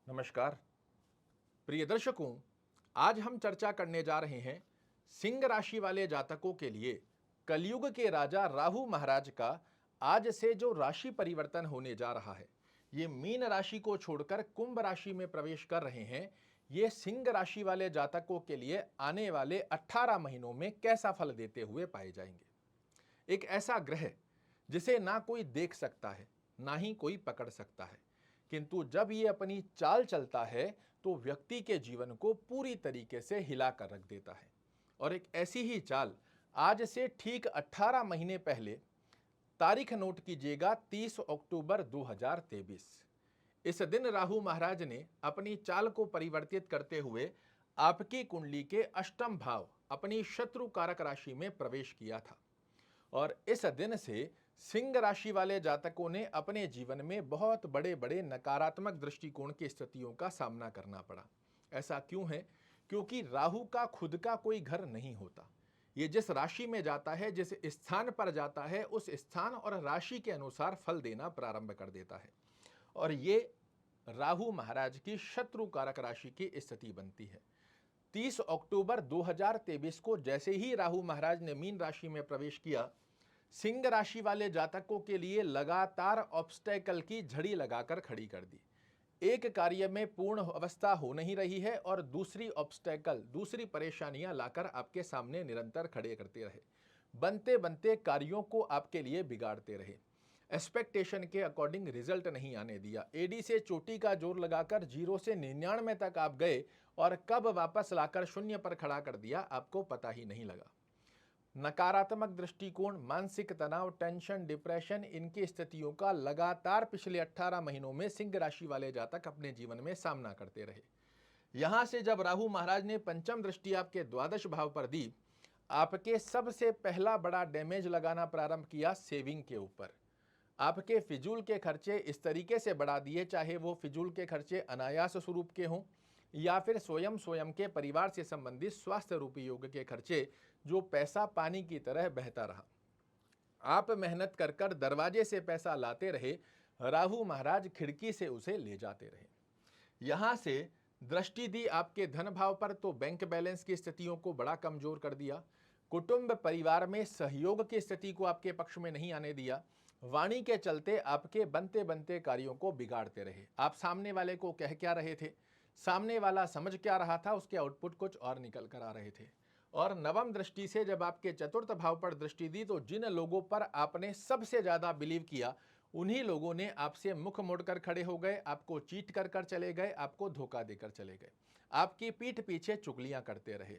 नमस्कार प्रिय दर्शकों, आज हम चर्चा करने जा रहे हैं सिंह राशि वाले जातकों के लिए कलयुग के राजा राहु महाराज का आज से जो राशि परिवर्तन होने जा रहा है। ये मीन राशि को छोड़कर कुंभ राशि में प्रवेश कर रहे हैं। ये सिंह राशि वाले जातकों के लिए आने वाले 18 महीनों में कैसा फल देते हुए पाए जाएंगे। एक ऐसा ग्रह जिसे ना कोई देख सकता है ना ही कोई पकड़ सकता है, किंतु जब ये अपनी चाल चलता है तो व्यक्ति के जीवन को पूरी तरीके से हिला कर रख देता है। और एक ऐसी ही चाल आज से ठीक 18 महीने पहले, तारीख नोट कीजिएगा 30 अक्टूबर 2023, इस दिन राहु महाराज ने अपनी चाल को परिवर्तित करते हुए आपकी कुंडली के अष्टम भाव अपनी शत्रु कारक राशि में प्रवेश किया था। और इस दिन से सिंह राशि वाले जातकों ने अपने जीवन में बहुत बड़े बड़े नकारात्मक दृष्टिकोण की स्थितियों का सामना करना पड़ा। ऐसा क्यों है? क्योंकि राहु का खुद का कोई घर नहीं होता। ये जिस राशि में जाता है, जिस स्थान पर जाता है, उस स्थान और राशि के अनुसार फल देना प्रारंभ कर देता है। और ये राहु महाराज की शत्रु कारक राशि की स्थिति बनती है। 30 अक्टूबर 2023 को जैसे ही राहु महाराज ने मीन राशि में प्रवेश किया, सिंह राशि वाले जातकों के लिए लगातार ऑब्स्टेकल की झड़ी लगाकर खड़ी कर दी। एक कार्य में पूर्ण अवस्था हो नहीं रही है और दूसरी ऑब्स्टेकल, दूसरी परेशानियां लाकर आपके सामने निरंतर खड़े करते रहे। बनते बनते कार्यों को आपके लिए बिगाड़ते रहे। एक्सपेक्टेशन के अकॉर्डिंग रिजल्ट नहीं आने दिया। एडी से चोटी का जोर लगाकर 0 से 99 तक आप गए और कब वापस लाकर शून्य पर खड़ा कर दिया आपको पता ही नहीं लगा। नकारात्मक दृष्टिकोण, मानसिक तनाव, टेंशन, डिप्रेशन, इनकी स्थितियों का लगातार पिछले 18 महीनों में सिंह राशि वाले जातक अपने जीवन में सामना करते रहे। यहां से जब राहु महाराज ने पंचम दृष्टि आपके द्वादश भाव पर दी, आपके सबसे पहला बड़ा डैमेज लगाना प्रारंभ किया सेविंग के ऊपर। आपके फिजूल के खर्चे इस तरीके से बढ़ा दिए, चाहे वो फिजूल के खर्चे अनायास स्वरूप के हों या फिर स्वयं के परिवार से संबंधित स्वास्थ्य रूपी योग के खर्चे, जो पैसा पानी की तरह बहता रहा। आप मेहनत कर कर दरवाजे से पैसा लाते रहे, राहु महाराज खिड़की से उसे ले जाते रहे। यहां से दृष्टि दी आपके धन भाव पर तो बैंक बैलेंस की स्थितियों को बड़ा कमजोर कर दिया। कुटुंब परिवार में सहयोग की स्थिति को आपके पक्ष में नहीं आने दिया। वाणी के चलते आपके बनते बनते कार्यों को बिगाड़ते रहे। आप सामने वाले को कह क्या रहे थे, सामने वाला समझ क्या रहा था, उसके आउटपुट कुछ और निकल कर आ रहे थे। और नवम दृष्टि से जब आपके चतुर्थ भाव पर दृष्टि दी तो जिन लोगों पर आपने सबसे ज्यादा बिलीव किया, उन्हीं लोगों ने आपसे मुख मोड़कर खड़े हो गए, आपको चीट कर कर चले गए, आपको धोखा देकर चले गए, आपकी पीठ पीछे चुगलियां करते रहे।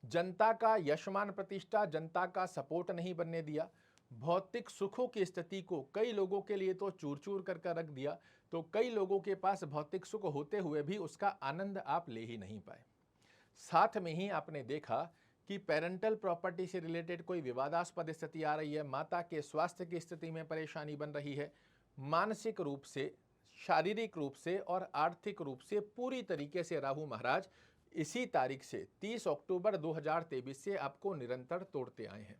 जनता का यशमान प्रतिष्ठा, जनता का सपोर्ट नहीं बनने दिया। भौतिक सुखों की स्थिति को कई लोगों के लिए तो चूर चूर कर रख दिया, तो कई लोगों के पास भौतिक सुख होते हुए भी उसका आनंद आप ले ही नहीं पाए। साथ में ही आपने देखा कि पेरेंटल प्रॉपर्टी से रिलेटेड कोई विवादास्पद स्थिति आ रही है, माता के स्वास्थ्य की स्थिति में परेशानी बन रही है। मानसिक रूप से, शारीरिक रूप से और आर्थिक रूप से पूरी तरीके से राहु महाराज इसी तारीख से 30 अक्टूबर 2023 से आपको निरंतर तोड़ते आए हैं।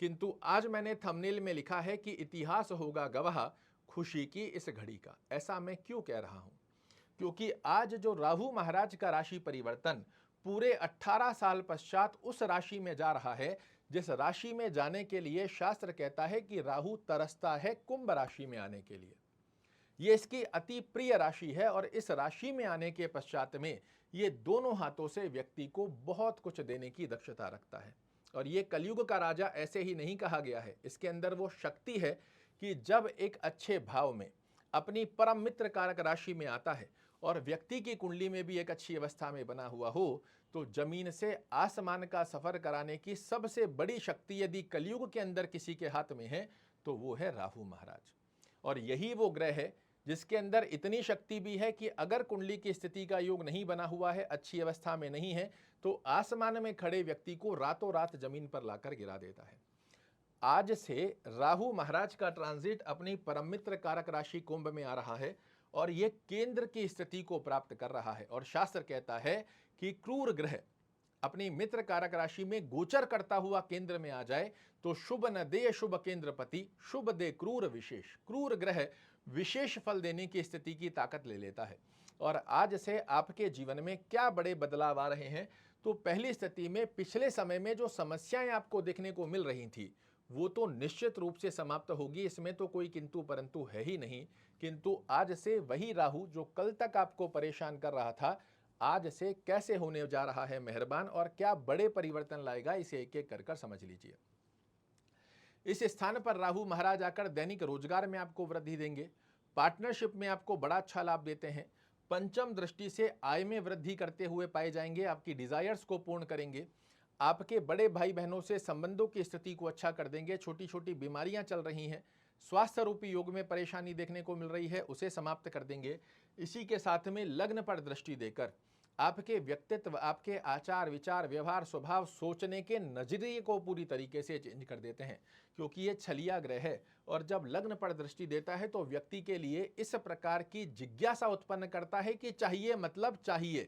किंतु आज मैंने थंबनेल में लिखा है कि इतिहास होगा गवाह खुशी की इस घड़ी का। ऐसा मैं क्यों कह रहा हूं? क्योंकि आज जो राहु महाराज का राशि परिवर्तन पूरे 18 साल पश्चात उस राशि में जा रहा है जिस राशि में जाने के लिए शास्त्र कहता है कि राहु तरसता है कुंभ राशि में आने के लिए। ये इसकी अति प्रिय राशि है और इस राशि में आने के पश्चात में ये दोनों हाथों से व्यक्ति को बहुत कुछ देने की दक्षता रखता है। और ये कलयुग का राजा ऐसे ही नहीं कहा गया है, इसके अंदर वो शक्ति है कि जब एक अच्छे भाव में अपनी परम मित्र कारक राशि में आता है और व्यक्ति की कुंडली में भी एक अच्छी अवस्था में बना हुआ हो, तो जमीन से आसमान का सफर कराने की सबसे बड़ी शक्ति यदि कलयुग के अंदर किसी के हाथ में है तो वो है राहु महाराज। और यही वो ग्रह है जिसके अंदर इतनी शक्ति भी है कि अगर कुंडली की स्थिति का योग नहीं बना हुआ है, अच्छी अवस्था में नहीं है, तो आसमान में खड़े व्यक्ति को रातों रात जमीन पर लाकर गिरा देता है। आज से राहु महाराज का ट्रांजिट अपनी परम मित्र कारक राशि कुंभ में आ रहा है और यह केंद्र की स्थिति को प्राप्त कर रहा है। और शास्त्र कहता है कि क्रूर ग्रह अपनी मित्र कारक राशि में गोचर करता हुआ केंद्र में आ जाए तो शुभ न दे शुभ केंद्रपति, शुभ दे क्रूर विशेष। क्रूर ग्रह विशेष फल देने की स्थिति की ताकत ले लेता है। और आज से आपके जीवन में क्या बड़े बदलाव आ रहे हैं। तो पहली स्थिति में पिछले समय में जो समस्याएं आपको देखने को मिल रही थी वो तो निश्चित रूप से समाप्त होगी, इसमें तो कोई किंतु परंतु है ही नहीं। किंतु आज से वही राहु जो कल तक आपको परेशान कर रहा था, आज से कैसे होने जा रहा है मेहरबान और क्या बड़े परिवर्तन लाएगा, इसे एक एक कर समझ लीजिए। इस स्थान पर राहु महाराज आकर दैनिक रोजगार में आपको वृद्धि देंगे, पार्टनरशिप में आपको बड़ा अच्छा लाभ देते हैं, पंचम दृष्टि से आय में वृद्धि करते हुए पाए जाएंगे, आपकी डिजायर्स को पूर्ण करेंगे, आपके बड़े भाई बहनों से संबंधों की स्थिति को अच्छा कर देंगे, छोटी छोटी बीमारियां चल रही हैं, स्वास्थ्य रूपी योग में परेशानी देखने को मिल रही है उसे समाप्त कर देंगे। इसी के साथ में लग्न पर दृष्टि देकर आपके व्यक्तित्व, आपके आचार विचार व्यवहार स्वभाव सोचने के नजरिए को पूरी तरीके से चेंज कर देते हैं, क्योंकि ये छलिया ग्रह है और जब लग्न पर दृष्टि देता है तो व्यक्ति के लिए इस प्रकार की जिज्ञासा उत्पन्न करता है कि चाहिए मतलब चाहिए,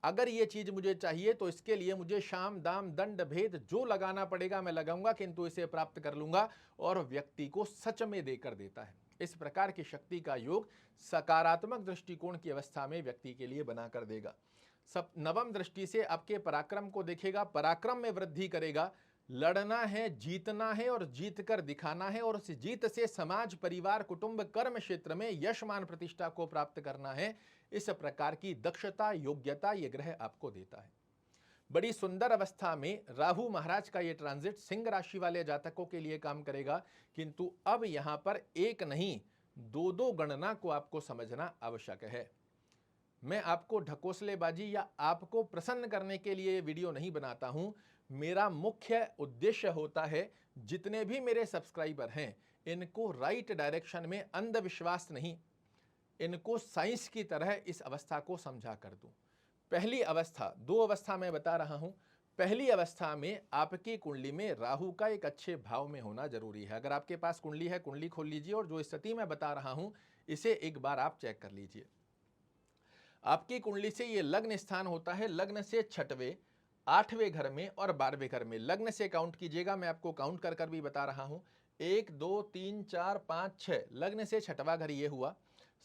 अगर ये चीज मुझे चाहिए तो इसके लिए मुझे शाम दाम दंड भेद जो लगाना पड़ेगा मैं लगाऊंगा, किंतु इसे प्राप्त कर लूंगा, और व्यक्ति को सच में देकर देता है। इस प्रकार की शक्ति का योग सकारात्मक दृष्टिकोण की अवस्था में व्यक्ति के लिए बनाकर देगा। सब नवम दृष्टि से आपके पराक्रम को देखेगा, पराक्रम में वृद्धि करेगा, लड़ना है, जीतना है और जीत कर दिखाना है, और उस जीत से समाज परिवार कुटुंब कर्म क्षेत्र में यश मान प्रतिष्ठा को प्राप्त करना है। इस प्रकार की दक्षता योग्यता ये ग्रह आपको देता है। बड़ी सुंदर अवस्था में राहु महाराज का ये ट्रांजिट सिंह राशि वाले जातकों के लिए काम करेगा, किंतु अब यहां पर एक नहीं दो दो गणना को आपको समझना आवश्यक है। मैं आपको ढकोसलेबाजी या आपको प्रसन्न करने के लिए वीडियो नहीं बनाता हूं, मेरा मुख्य उद्देश्य होता है जितने भी मेरे सब्सक्राइबर हैं इनको राइट डायरेक्शन में, अंधविश्वास नहीं, इनको साइंस की तरह इस अवस्था को समझा कर दूं। पहली अवस्था, दो अवस्था मैं बता रहा हूं। पहली अवस्था में आपकी कुंडली में राहु का एक अच्छे भाव में होना जरूरी है। अगर आपके पास कुंडली है, कुंडली खोल लीजिए और जो स्थिति मैं बता रहा हूं इसे एक बार आप चेक कर लीजिए। आपकी कुंडली से ये लग्न स्थान होता है, लग्न से छठवें, आठवें घर में और 12वें घर में। लग्न से काउंट कीजिएगा, मैं आपको काउंट कर कर भी बता रहा हूं। 1 2 3 4 5 6, लग्न से छठवां घर ये हुआ,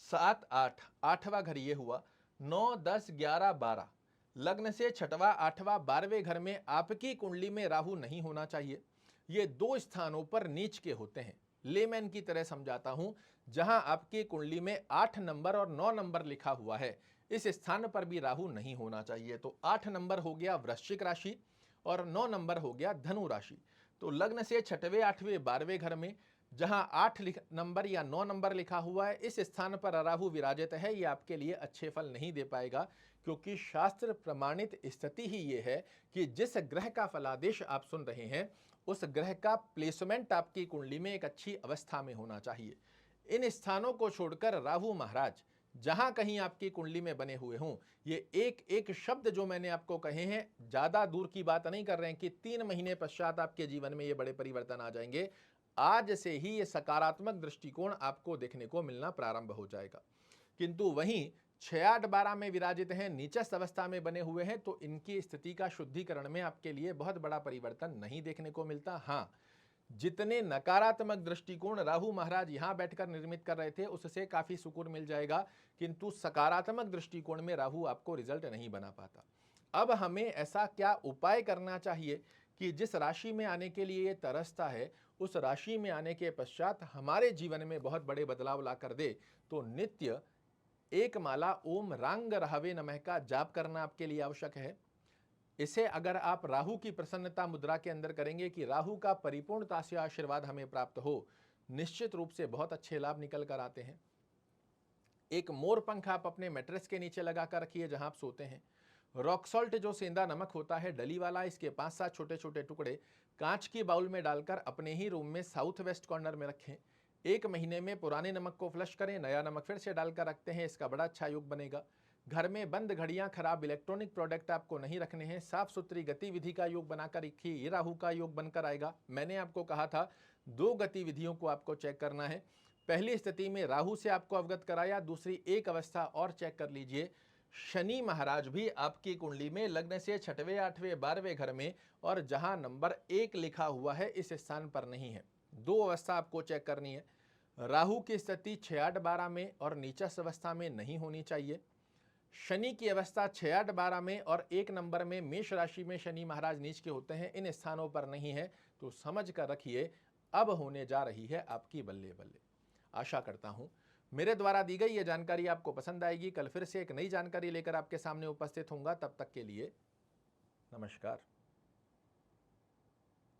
7 8, आठवां घर ये हुआ, 9 10 11 12, लग्न से छठवां आठवां 12वें घर में आपकी कुंडली में राहु नहीं होना चाहिए। ये दो स्थानों पर नीच के होते हैं। लेमैन की तरह समझाता हूं, जहां आपकी कुंडली में 8 नंबर और 9 नंबर लिखा हुआ है इस स्थान पर भी राहु नहीं होना चाहिए। तो 8 नंबर हो गया वृश्चिक राशि और 9 नंबर हो गया धनु राशि। तो लग्न से छठवें आठवें 12वें घर में जहां 8 नंबर या 9 नंबर लिखा हुआ है इस स्थान पर राहु विराजित है, ये आपके लिए अच्छे फल नहीं दे पाएगा, क्योंकि शास्त्र प्रमाणित स्थिति ही ये है कि जिस ग्रह का फलादेश आप सुन रहे हैं उस ग्रह का प्लेसमेंट आपकी कुंडली में एक अच्छी अवस्था में होना चाहिए। इन स्थानों को छोड़कर राहु महाराज जहां कहीं आपकी कुंडली में बने हुए हों, ये एक एक शब्द जो मैंने आपको कहे हैं ज्यादा दूर की बात नहीं कर रहे हैं कि 3 महीने पश्चात आपके जीवन में ये बड़े परिवर्तन आ जाएंगे। आज से ही ये सकारात्मक दृष्टिकोण आपको देखने को मिलना प्रारंभ हो जाएगा। किंतु वहीं 6 8 12 में विराजित हैं, नीचस्थ अवस्था में बने हुए हैं, तो इनकी स्थिति का शुद्धिकरण में आपके लिए बहुत बड़ा परिवर्तन नहीं देखने को मिलता। हाँ, जितने नकारात्मक दृष्टिकोण राहु महाराज यहां बैठकर निर्मित कर रहे थे उससे काफी सुकून मिल जाएगा, किंतु सकारात्मक दृष्टिकोण में राहु आपको रिजल्ट नहीं बना पाता। अब हमें ऐसा क्या उपाय करना चाहिए कि जिस राशि में आने के लिए ये तरसता है उस राशि में आने के पश्चात हमारे जीवन में बहुत बड़े बदलाव ला कर दे। तो नित्य एक माला ओम रांग रहवे नमः का जाप करना आपके लिए आवश्यक है। इसे अगर आप राहु की प्रसन्नता मुद्रा के अंदर करेंगे कि राहु का परिपूर्णता से आशीर्वाद हमें प्राप्त हो, निश्चित रूप से बहुत अच्छे लाभ निकल कर आते हैं। एक मोर पंख आप अपने मैट्रेस के नीचे लगा कर रखिए जहां आप सोते हैं। रॉक सॉल्ट जो सेंधा नमक होता है डली वाला, इसके 5-7 छोटे छोटे टुकड़े कांच की बाउल में डालकर अपने ही रूम में साउथ वेस्ट कॉर्नर में रखें। 1 महीने में पुराने नमक को फ्लश करें, नया नमक फिर से डालकर रखते हैं, इसका बड़ा अच्छा योग बनेगा। घर में बंद घड़ियां, खराब इलेक्ट्रॉनिक प्रोडक्ट आपको नहीं रखने हैं, साफ सुथरी गतिविधि का योग बनाकर रखिए, ये राहु का योग बनकर आएगा। मैंने आपको कहा था 2 गतिविधियों को आपको चेक करना है। पहली स्थिति में राहु से आपको अवगत कराया, दूसरी एक अवस्था और चेक कर लीजिए, शनि महाराज भी आपकी कुंडली में लग्न से 6वें 8वें 12वें घर में और जहां नंबर 1 लिखा हुआ है इस स्थान पर नहीं है। 2 अवस्था आपको चेक करनी है। राहु की स्थिति 6 8 12 में और नीचस्थ अवस्था में नहीं होनी चाहिए। शनि की अवस्था 6, 8, 12 में और 1 नंबर में मेष राशि में शनि महाराज नीच के होते हैं, इन स्थानों पर नहीं है, तो समझ कर रखिए अब होने जा रही है आपकी बल्ले बल्ले। आशा करता हूं मेरे द्वारा दी गई यह जानकारी आपको पसंद आएगी। कल फिर से एक नई जानकारी लेकर आपके सामने उपस्थित होऊंगा। तब तक के लिए नमस्कार।